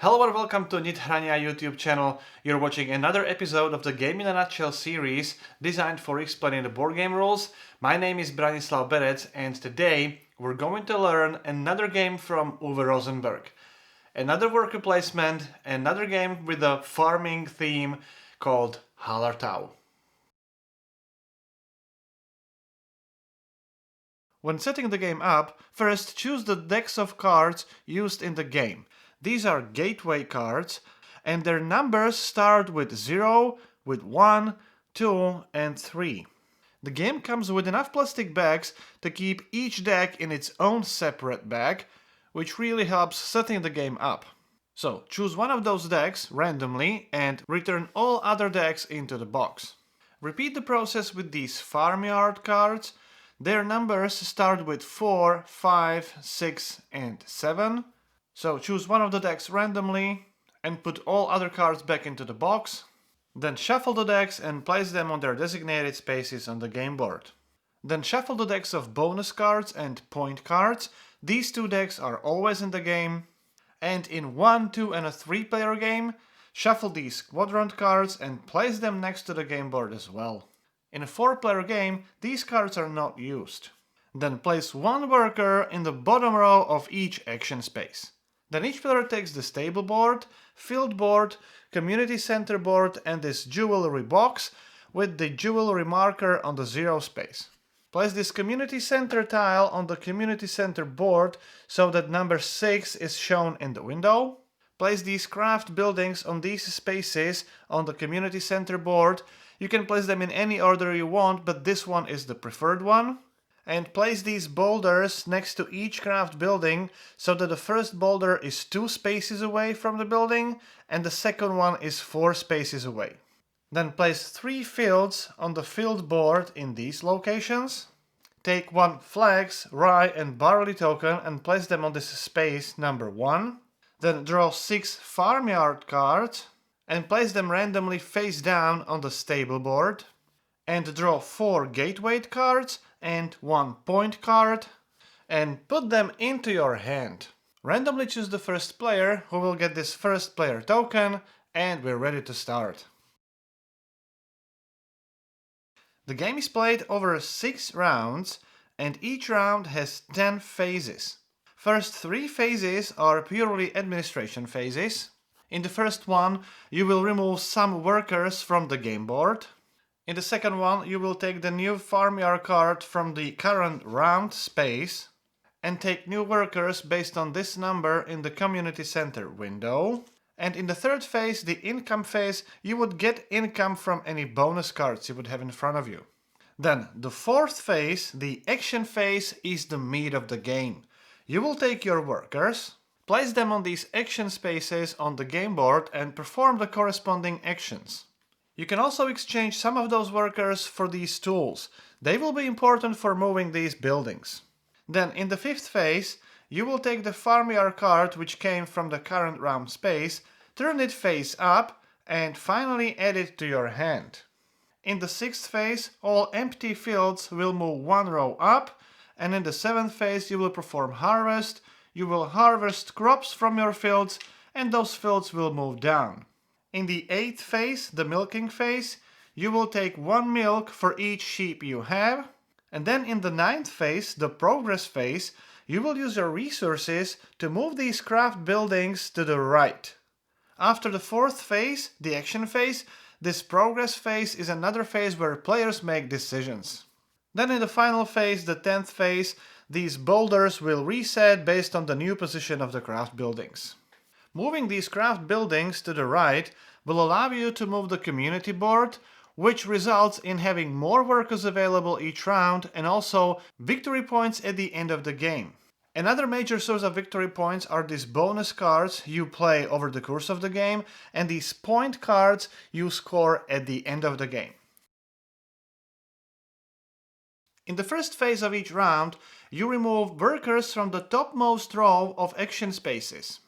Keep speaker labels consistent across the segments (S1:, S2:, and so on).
S1: Hello and welcome to Nithrania YouTube channel. You're watching another episode of the Game in a Nutshell series designed for explaining the board game rules. My name is Branislav Berec and today we're going to learn another game from Uwe Rosenberg. Another worker placement, another game with a farming theme called Hallertau. When setting the game up, first choose the decks of cards used in the game. These are gateway cards, and their numbers start with 0, with 1, 2, and 3. The game comes with enough plastic bags to keep each deck in its own separate bag, which really helps setting the game up. So choose one of those decks randomly and return all other decks into the box. Repeat the process with these farmyard cards. Their numbers start with 4, 5, 6, and 7. So choose one of the decks randomly and put all other cards back into the box. Then shuffle the decks and place them on their designated spaces on the game board. Then shuffle the decks of bonus cards and point cards. These two decks are always in the game. And in 1, 2, and a 3-player game, shuffle these quadrant cards and place them next to the game board as well. In a 4-player game, these cards are not used. Then place one worker in the bottom row of each action space. Then each player takes the stable board, field board, community center board and this jewelry box with the jewelry marker on the 0 space. Place this community center tile on the community center board so that number 6 is shown in the window. Place these craft buildings on these spaces on the community center board. You can place them in any order you want, but this one is the preferred one. And place these boulders next to each craft building so that the first boulder is 2 spaces away from the building and the second one is 4 spaces away. Then place 3 fields on the field board in these locations. Take 1 flax, rye and barley token and place them on this space number 1. Then draw 6 farmyard cards and place them randomly face down on the stable board. And draw 4 gateway cards and 1 point card and put them into your hand. Randomly choose the first player who will get this first player token and we're ready to start. The game is played over 6 rounds and each round has 10 phases. First 3 phases are purely administration phases. In the first one you will remove some workers from the game board. In the second one, you will take the new farmyard card from the current round space and take new workers based on this number in the community center window. And in the third phase, the income phase, you would get income from any bonus cards you would have in front of you. Then the fourth phase, the action phase, is the meat of the game. You will take your workers, place them on these action spaces on the game board and perform the corresponding actions. You can also exchange some of those workers for these tools. They will be important for moving these buildings. Then in the fifth phase, you will take the farmyard card which came from the current round space, turn it face up and finally add it to your hand. In the sixth phase, all empty fields will move 1 row up, and in the seventh phase you will perform harvest. You will harvest crops from your fields and those fields will move down. In the 8th phase, the milking phase, you will take 1 milk for each sheep you have. And then in the 9th phase, the progress phase, you will use your resources to move these craft buildings to the right. After the 4th phase, the action phase, this progress phase is another phase where players make decisions. Then in the final phase, the 10th phase, these boulders will reset based on the new position of the craft buildings. Moving these craft buildings to the right will allow you to move the community board, which results in having more workers available each round and also victory points at the end of the game. Another major source of victory points are these bonus cards you play over the course of the game and these point cards you score at the end of the game. In the first phase of each round, you remove workers from the topmost row of action spaces.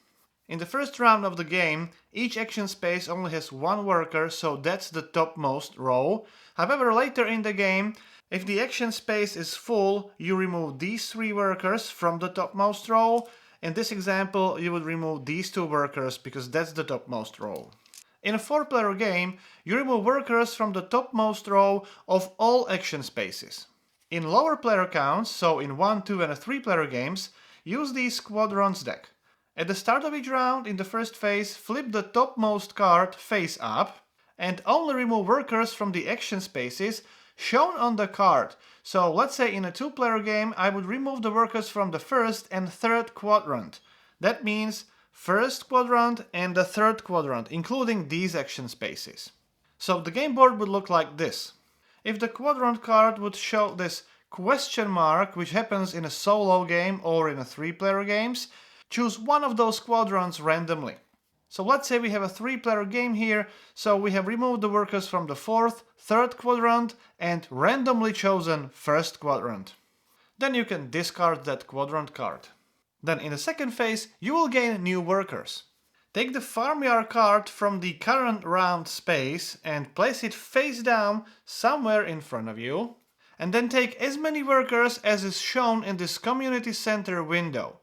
S1: In the first round of the game, each action space only has 1 worker, so that's the topmost row. However, later in the game, if the action space is full, you remove these 3 workers from the topmost row. In this example, you would remove these two workers because that's the topmost row. In a 4-player game, you remove workers from the topmost row of all action spaces. In lower player counts, so in 1, 2 and 3-player games, use the Squadrons deck. At the start of each round, in the first phase, flip the topmost card face up and only remove workers from the action spaces shown on the card. So let's say in a 2-player game, I would remove the workers from the first and third quadrant. That means first quadrant and the third quadrant, including these action spaces. So the game board would look like this. If the quadrant card would show this question mark, which happens in a solo game or in a 3-player games, choose one of those quadrants randomly. So let's say we have a 3-player game here, so we have removed the workers from the 4th, 3rd quadrant and randomly chosen 1st quadrant. Then you can discard that quadrant card. Then in the second phase, you will gain new workers. Take the farmyard card from the current round space and place it face down somewhere in front of you. And then take as many workers as is shown in this community center window.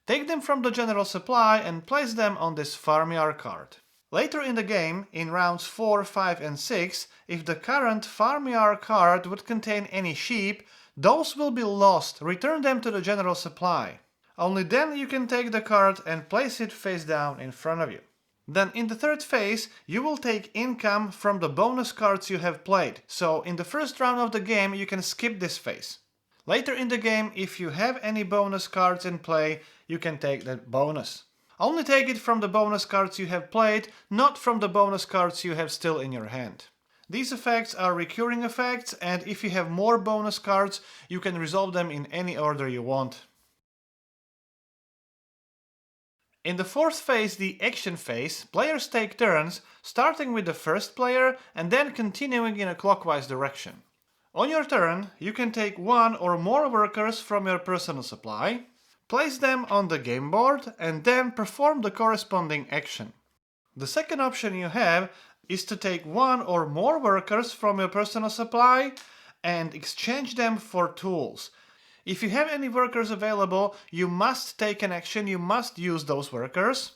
S1: Take them from the general supply and place them on this farmyard card. Later in the game, in rounds 4, 5 and 6, if the current farmyard card would contain any sheep, those will be lost. Return them to the general supply. Only then you can take the card and place it face down in front of you. Then in the third phase, you will take income from the bonus cards you have played. So in the first round of the game, you can skip this phase. Later in the game, if you have any bonus cards in play, you can take that bonus. Only take it from the bonus cards you have played, not from the bonus cards you have still in your hand. These effects are recurring effects, and if you have more bonus cards, you can resolve them in any order you want. In the fourth phase, the action phase, players take turns, starting with the first player and then continuing in a clockwise direction. On your turn, you can take one or more workers from your personal supply, place them on the game board and then perform the corresponding action. The second option you have is to take one or more workers from your personal supply and exchange them for tools. If you have any workers available, you must take an action, you must use those workers.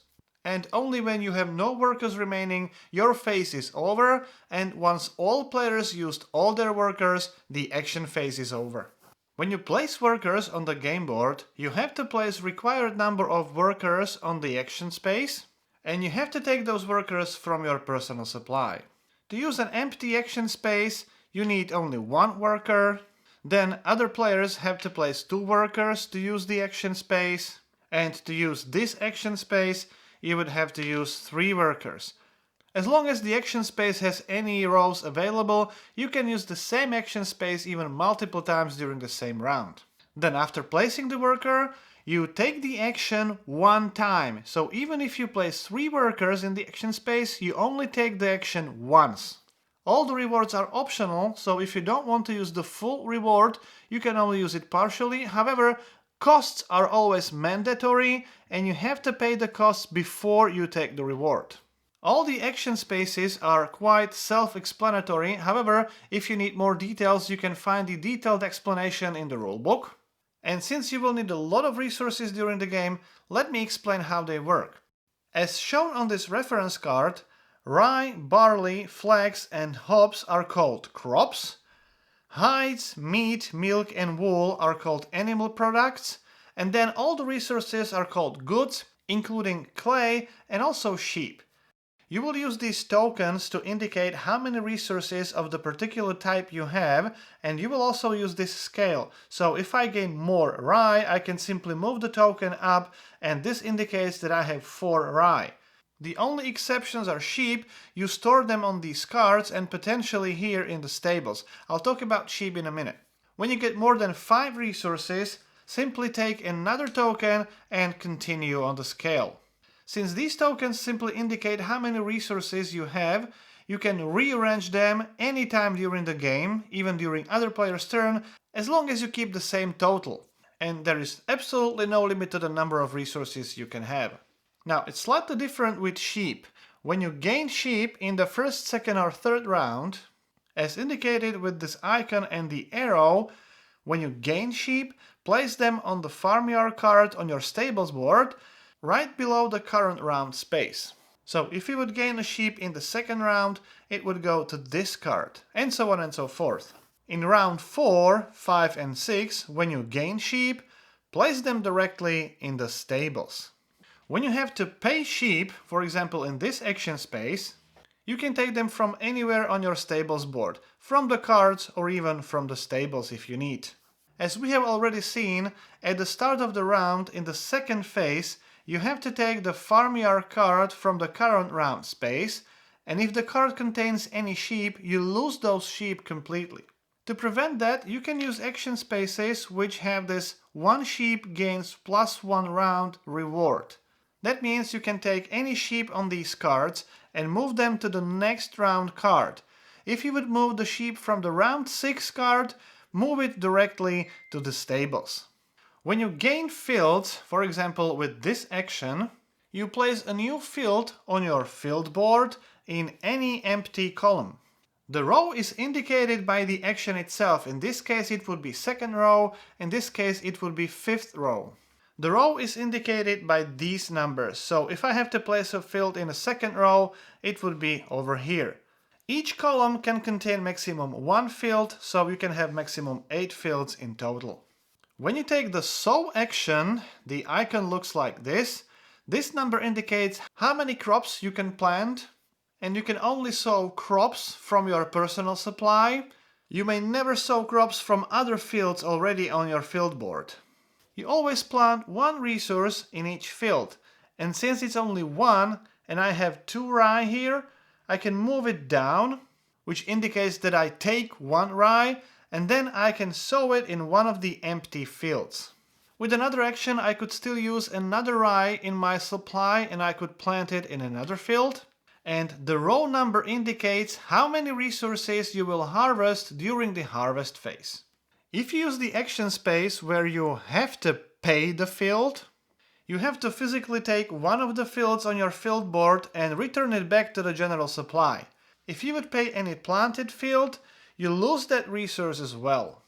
S1: And only when you have no workers remaining, your phase is over, and once all players used all their workers, the action phase is over. When you place workers on the game board, you have to place required number of workers on the action space, and you have to take those workers from your personal supply. To use an empty action space, you need only one worker. Then other players have to place 2 workers to use the action space, and to use this action space, you would have to use 3 workers. As long as the action space has any rows available, you can use the same action space even multiple times during the same round. Then after placing the worker, you take the action one time. So even if you place 3 workers in the action space, you only take the action once. All the rewards are optional, so if you don't want to use the full reward, you can only use it partially. However, costs are always mandatory and you have to pay the costs before you take the reward. All the action spaces are quite self-explanatory. However, if you need more details, you can find the detailed explanation in the rulebook. And since you will need a lot of resources during the game, let me explain how they work. As shown on this reference card, rye, barley, flax and hops are called crops. Hides, meat, milk and wool are called animal products. And then all the resources are called goods, including clay and also sheep. You will use these tokens to indicate how many resources of the particular type you have, and you will also use this scale. So if I gain more rye, I can simply move the token up, and this indicates that I have 4 rye. The only exceptions are sheep. You store them on these cards and potentially here in the stables. I'll talk about sheep in a minute. When you get more than 5 resources, simply take another token and continue on the scale. Since these tokens simply indicate how many resources you have, you can rearrange them anytime during the game, even during other players' turn, as long as you keep the same total. And there is absolutely no limit to the number of resources you can have. Now, it's slightly different with sheep. When you gain sheep in the first, second or third round, as indicated with this icon and the arrow, When you gain sheep, place them on the farmyard card on your stables board, right below the current round space. So if you would gain a sheep in the second round, it would go to this card, and so on and so forth. In round 4, 5 and 6, when you gain sheep, place them directly in the stables. When you have to pay sheep, for example in this action space, you can take them from anywhere on your stables board, from the cards or even from the stables if you need. As we have already seen, at the start of the round in the second phase, you have to take the farmyard card from the current round space, and if the card contains any sheep, you lose those sheep completely. To prevent that, you can use action spaces which have this one sheep gains +1 round reward. That means you can take any sheep on these cards and move them to the next round card. If you would move the sheep from the round 6 card, move it directly to the stables. When you gain fields, for example with this action, you place a new field on your field board in any empty column. The row is indicated by the action itself. In this case it would be second row, in this case it would be fifth row. The row is indicated by these numbers, so if I have to place a field in the second row, it would be over here. Each column can contain maximum 1 field, so you can have maximum 8 fields in total. When you take the sow action, the icon looks like this. This number indicates how many crops you can plant, and you can only sow crops from your personal supply. You may never sow crops from other fields already on your field board. You always plant one resource in each field, and since it's only one and I have 2 rye here, I can move it down, which indicates that I take 1 rye, and then I can sow it in one of the empty fields. With another action I could still use another rye in my supply and I could plant it in another field. And the row number indicates how many resources you will harvest during the harvest phase. If you use the action space where you have to pay the field, you have to physically take one of the fields on your field board and return it back to the general supply. If you would pay any planted field, you lose that resource as well.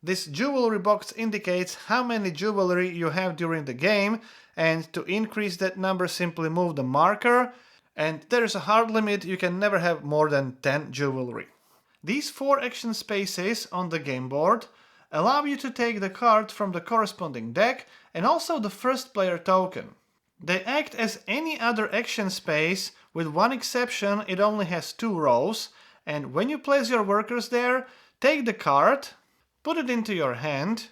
S1: This jewelry box indicates how many jewelry you have during the game, and to increase that number simply move the marker, and there is a hard limit, you can never have more than 10 jewelry. These 4 action spaces on the game board allow you to take the card from the corresponding deck and also the first player token. They act as any other action space, with one exception, it only has 2 rows, and when you place your workers there, take the card, put it into your hand,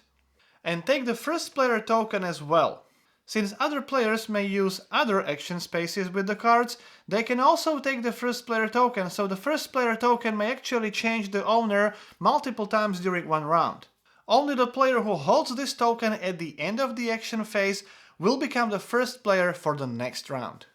S1: and take the first player token as well. Since other players may use other action spaces with the cards, they can also take the first player token, so the first player token may actually change the owner multiple times during one round. Only the player who holds this token at the end of the action phase will become the first player for the next round.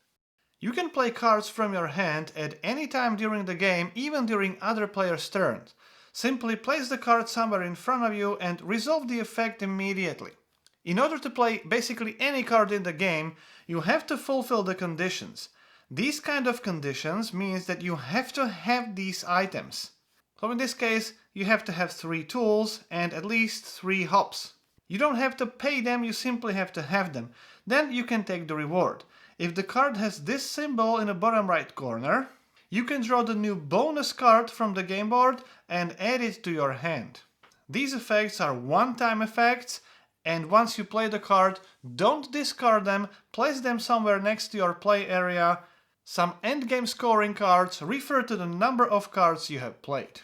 S1: You can play cards from your hand at any time during the game, even during other players' turns. Simply place the card somewhere in front of you and resolve the effect immediately. In order to play basically any card in the game, you have to fulfill the conditions. These kind of conditions means that you have to have these items. So in this case, you have to have 3 tools and at least 3 hops. You don't have to pay them, you simply have to have them. Then you can take the reward. If the card has this symbol in the bottom right corner, you can draw the new bonus card from the game board and add it to your hand. These effects are one-time effects, and once you play the card, don't discard them, place them somewhere next to your play area. Some endgame scoring cards refer to the number of cards you have played.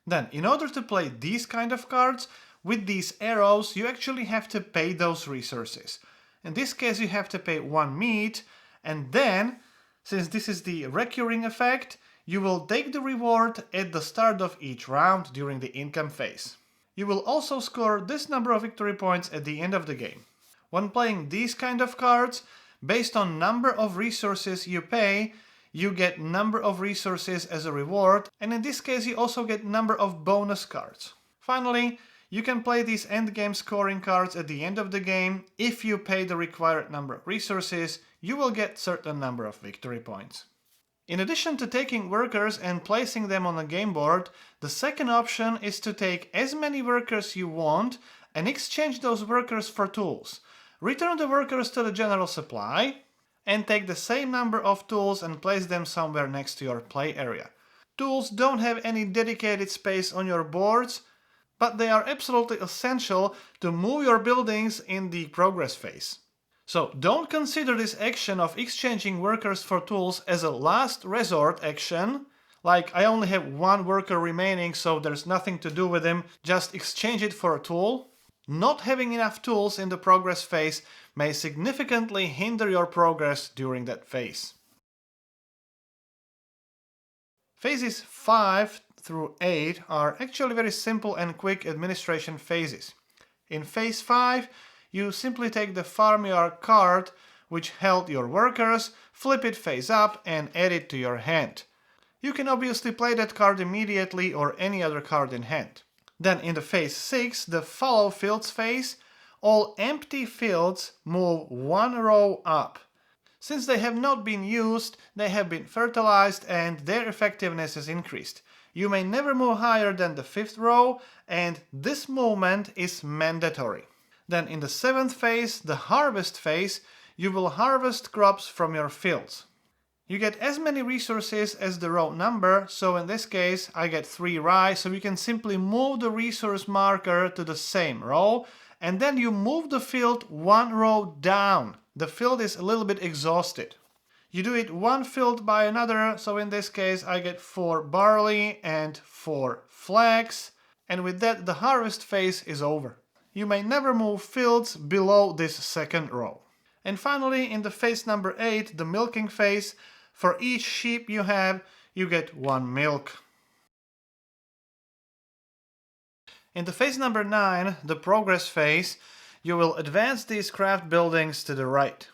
S1: Then, in order to play these kind of cards, with these arrows, you actually have to pay those resources. In this case, you have to pay 1 meat, and then, since this is the recurring effect, you will take the reward at the start of each round during the income phase. You will also score this number of victory points at the end of the game. When playing these kind of cards, based on number of resources you pay, you get number of resources as a reward, and in this case you also get number of bonus cards. Finally, you can play these endgame scoring cards at the end of the game. If you pay the required number of resources, you will get certain number of victory points. In addition to taking workers and placing them on a game board, the second option is to take as many workers you want and exchange those workers for tools. Return the workers to the general supply and take the same number of tools and place them somewhere next to your play area. Tools don't have any dedicated space on your boards, but they are absolutely essential to move your buildings in the progress phase. So don't consider this action of exchanging workers for tools as a last resort action, like I only have one worker remaining so there's nothing to do with him, just exchange it for a tool. Not having enough tools in the progress phase may significantly hinder your progress during that phase. Phases 5 through 8 are actually very simple and quick administration phases. In phase 5, you simply take the farmyard card which held your workers, flip it face up and add it to your hand. You can obviously play that card immediately or any other card in hand. Then in the phase 6, the Fallow Fields phase, all empty fields move one row up. Since they have not been used, they have been fertilized and their effectiveness is increased. You may never move higher than the 5th row, and this movement is mandatory. Then in the 7th phase, the harvest phase, you will harvest crops from your fields. You get as many resources as the row number, so in this case I get 3 rye, so you can simply move the resource marker to the same row, and then you move the field one row down. The field is a little bit exhausted. You do it one field by another, so in this case I get 4 barley and 4 flax, and with that the harvest phase is over. You may never move fields below this 2nd row. And finally, in the phase number 8, the milking phase, for each sheep you have, you get 1 milk. In the phase number 9, the progress phase, you will advance these craft buildings to the right.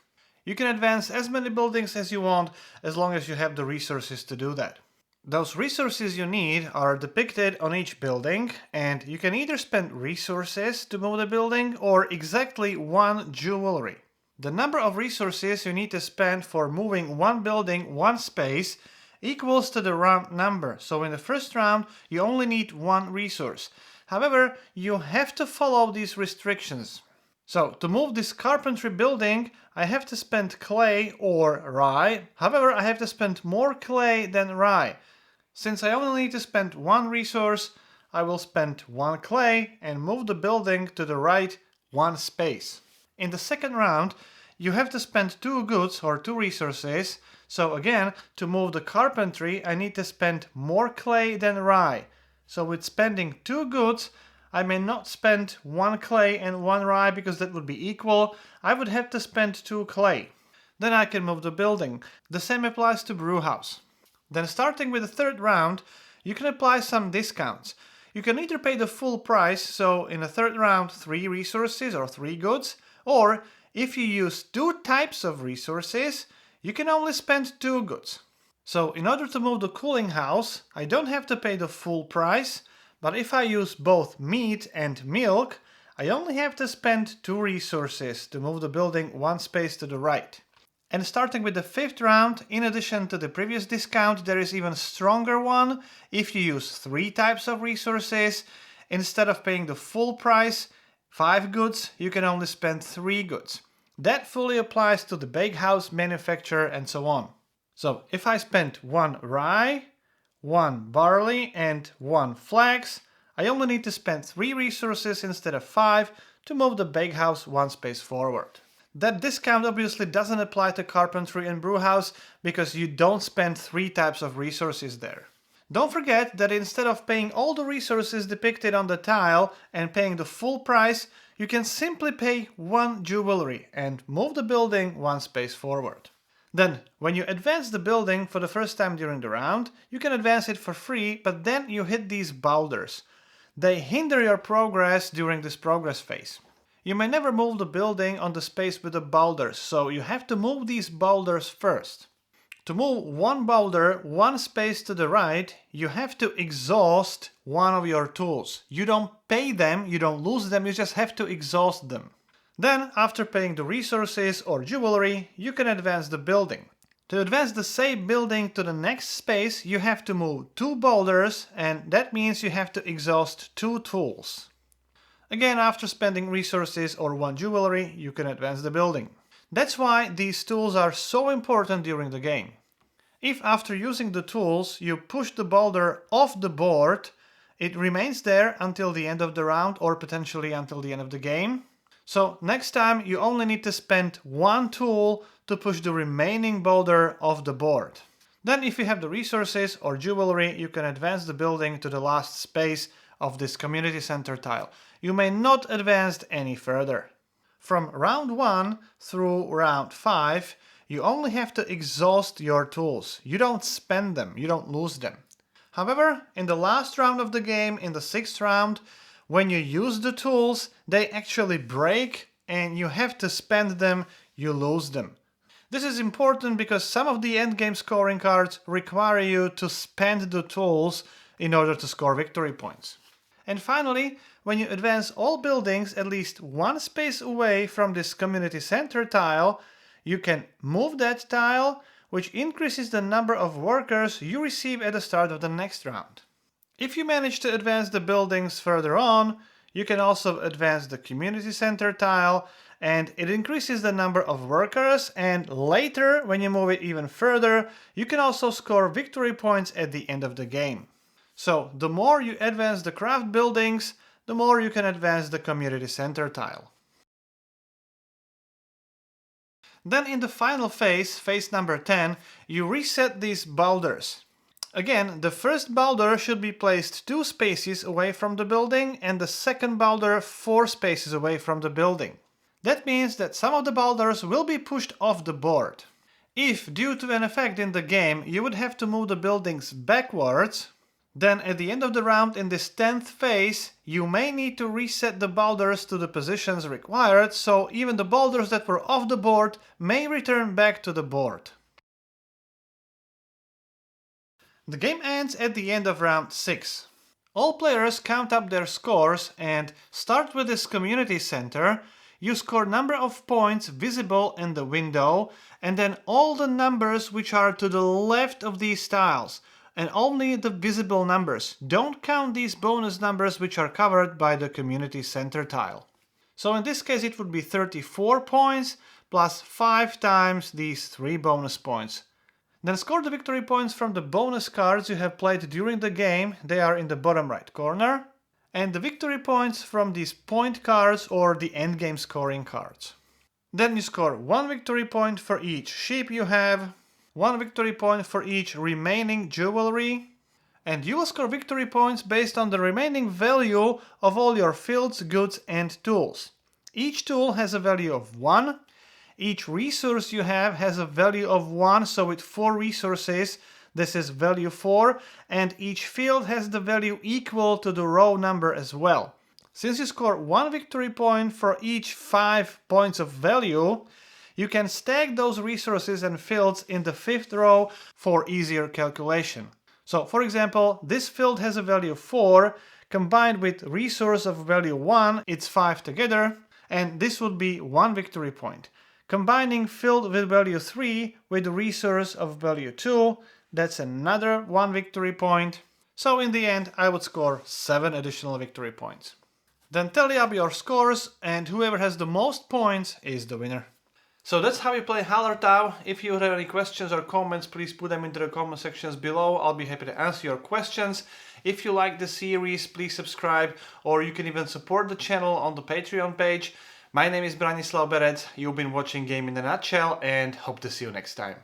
S1: You can advance as many buildings as you want, as long as you have the resources to do that. Those resources you need are depicted on each building, and you can either spend resources to move the building or exactly 1 jewelry. The number of resources you need to spend for moving one building one space equals to the round number, so in the first round you only need 1 resource. However, you have to follow these restrictions. So to move this carpentry building, I have to spend clay or rye. However, I have to spend more clay than rye. Since I only need to spend 1 resource, I will spend 1 clay and move the building to the right 1 space. In the second round, you have to spend 2 goods or 2 resources. So again, to move the carpentry, I need to spend more clay than rye. So with spending 2 goods, I may not spend 1 clay and 1 rye because that would be equal. I would have to spend 2 clay. Then I can move the building. The same applies to brewhouse. Then starting with the 3rd round, you can apply some discounts. You can either pay the full price, so in the 3rd round 3 resources or 3 goods, or if you use 2 types of resources, you can only spend 2 goods. So in order to move the cooling house, I don't have to pay the full price, but if I use both meat and milk, I only have to spend 2 resources to move the building 1 space to the right. And starting with the 5th round, in addition to the previous discount, there is even stronger one. If you use 3 types of resources, instead of paying the full price, 5 goods, you can only spend 3 goods. That fully applies to the bakehouse, manufacturer, and so on. So if I spend 1 rye, 1 barley, and 1 flax, I only need to spend 3 resources instead of 5 to move the bakehouse 1 space forward. That discount obviously doesn't apply to carpentry and brewhouse because you don't spend 3 types of resources there. Don't forget that instead of paying all the resources depicted on the tile and paying the full price, you can simply pay 1 jewelry and move the building 1 space forward. Then, when you advance the building for the first time during the round, you can advance it for free, but then you hit these boulders. They hinder your progress during this progress phase. You may never move the building on the space with the boulders, so you have to move these boulders first. To move 1 boulder 1 space to the right, you have to exhaust one of your tools. You don't pay them, you don't lose them, you just have to exhaust them. Then, after paying the resources or jewelry, you can advance the building. To advance the same building to the next space, you have to move 2 boulders, and that means you have to exhaust 2 tools. Again, after spending resources or 1 jewelry, you can advance the building. That's why these tools are so important during the game. If after using the tools you push the boulder off the board, it remains there until the end of the round or potentially until the end of the game. So next time you only need to spend 1 tool to push the remaining boulder off the board. Then if you have the resources or jewelry, you can advance the building to the last space of this community center tile. You may not advance any further. From round 1 through round 5, you only have to exhaust your tools. You don't spend them, you don't lose them. However, in the last round of the game, in the 6th round, when you use the tools, they actually break and you have to spend them, you lose them. This is important because some of the endgame scoring cards require you to spend the tools in order to score victory points. And finally, when you advance all buildings at least 1 space away from this community center tile, you can move that tile, which increases the number of workers you receive at the start of the next round. If you manage to advance the buildings further on, you can also advance the community center tile, and it increases the number of workers, and later, when you move it even further, you can also score victory points at the end of the game. So, the more you advance the craft buildings, the more you can advance the community center tile. Then in the final phase, phase number 10, you reset these boulders. Again, the first boulder should be placed 2 spaces away from the building and the second boulder 4 spaces away from the building. That means that some of the boulders will be pushed off the board. If, due to an effect in the game, you would have to move the buildings backwards, then at the end of the round in this 10th phase, you may need to reset the boulders to the positions required, so even the boulders that were off the board may return back to the board. The game ends at the end of round 6. All players count up their scores and start with this community center. You score number of points visible in the window and then all the numbers which are to the left of these tiles and only the visible numbers. Don't count these bonus numbers which are covered by the community center tile. So in this case it would be 34 points plus 5 times these 3 bonus points. Then score the victory points from the bonus cards you have played during the game. They are in the bottom right corner. And the victory points from these point cards or the endgame scoring cards. Then you score 1 victory point for each sheep you have, 1 victory point for each remaining jewelry, and you will score victory points based on the remaining value of all your fields, goods and tools. Each tool has a value of 1. Each resource you have has a value of 1, so with 4 resources, this is value 4, and each field has the value equal to the row number as well. Since you score 1 victory point for each 5 points of value, you can stack those resources and fields in the 5th row for easier calculation. So, for example, this field has a value 4, combined with resource of value 1, it's 5 together, and this would be 1 victory point. Combining field with value 3 with the resource of value 2, that's another 1 victory point. So in the end, I would score 7 additional victory points. Then tally up your scores, and whoever has the most points is the winner. So that's how you play Hallertau. If you have any questions or comments, please put them into the comment sections below. I'll be happy to answer your questions. If you like the series, please subscribe, or you can even support the channel on the Patreon page. My name is Branislav Berec, you've been watching Game in a Nutshell, and hope to see you next time.